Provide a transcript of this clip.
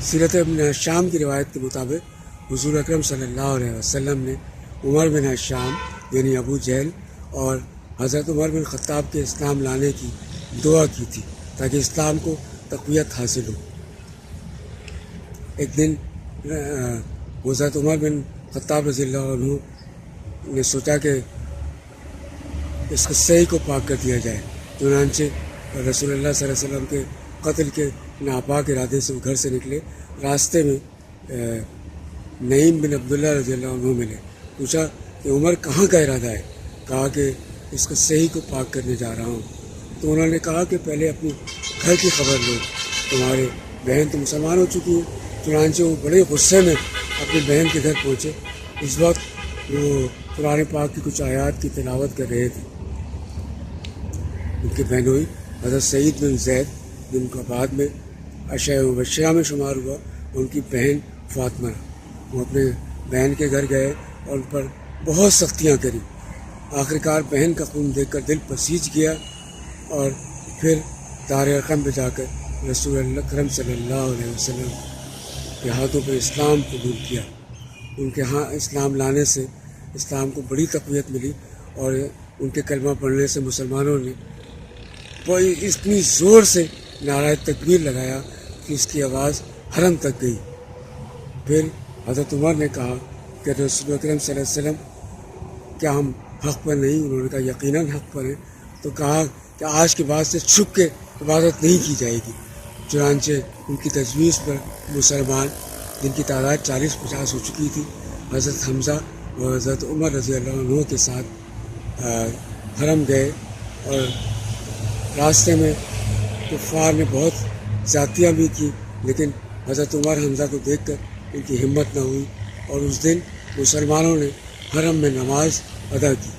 سیرت ابن شام کی روایت کے مطابق حضور اکرم صلی اللہ علیہ وسلم نے عمر بن شام یعنی ابو جہل اور حضرت عمر بن خطاب کے اسلام لانے کی دعا کی تھی تاکہ اسلام کو تقویت حاصل ہو۔ ایک دن حضرت عمر بن خطاب رضی اللہ عنہ نے سوچا کہ اس قصے کو پاک کر دیا جائے، چنانچہ رسول اللہ صلی اللہ علیہ وسلم کے قتل کے ناپاک ارادے سے وہ گھر سے نکلے۔ راستے میں نعیم بن عبداللہ رضی اللہ عنہ ملے، پوچھا کہ عمر کہاں کا ارادہ ہے؟ کہا کہ اس قصے کو پاک کرنے جا رہا ہوں۔ تو انہوں نے کہا کہ پہلے اپنے گھر کی خبر لو، تمہارے بہن تو مسلمان ہو چکی ہے۔ چنانچہ وہ بڑے غصے میں اپنی بہن کے گھر پہنچے۔ اس وقت وہ قرآن پاک کی کچھ آیات کی تلاوت کر رہے تھے۔ ان کی بہنوئی حضرت سعید بن زید جن کا بعد میں عشرہ مبشرہ میں شمار ہوا، ان کی بہن فاطمہ، وہ اپنے بہن کے گھر گئے اور ان پر بہت سختیاں کری۔ آخرکار بہن کا خون دیکھ کر دل پسیج گیا اور پھر دار ارقم پہ جا کر رسول اللہ اکرم صلی اللہ علیہ وسلم کے ہاتھوں پہ اسلام قبول کیا۔ ان کے ہاں اسلام لانے سے اسلام کو بڑی تقویت ملی اور ان کے کلمہ پڑھنے سے مسلمانوں نے اتنی زور سے نعرہ تکبیر لگایا کہ اس کی آواز حرم تک گئی۔ پھر حضرت عمر نے کہا کہ رسول اکرم صلی اللہ علیہ وسلم کیا ہم حق پر نہیں؟ انہوں نے کہا یقیناً حق پر ہیں۔ تو کہا کہ آج کے بعد سے چھپ کے عبادت نہیں کی جائے گی۔ چنانچہ ان کی تجویز پر مسلمان جن کی تعداد 40-50 ہو چکی تھی، حضرت حمزہ اور حضرت عمر رضی اللہ عنہ کے ساتھ حرم گئے، اور راستے میں کفار نے بہت زیادتیاں بھی کی، لیکن حضرت عمر حمزہ کو دیکھ کر ان کی ہمت نہ ہوئی اور اس دن مسلمانوں نے حرم میں نماز ادا کی۔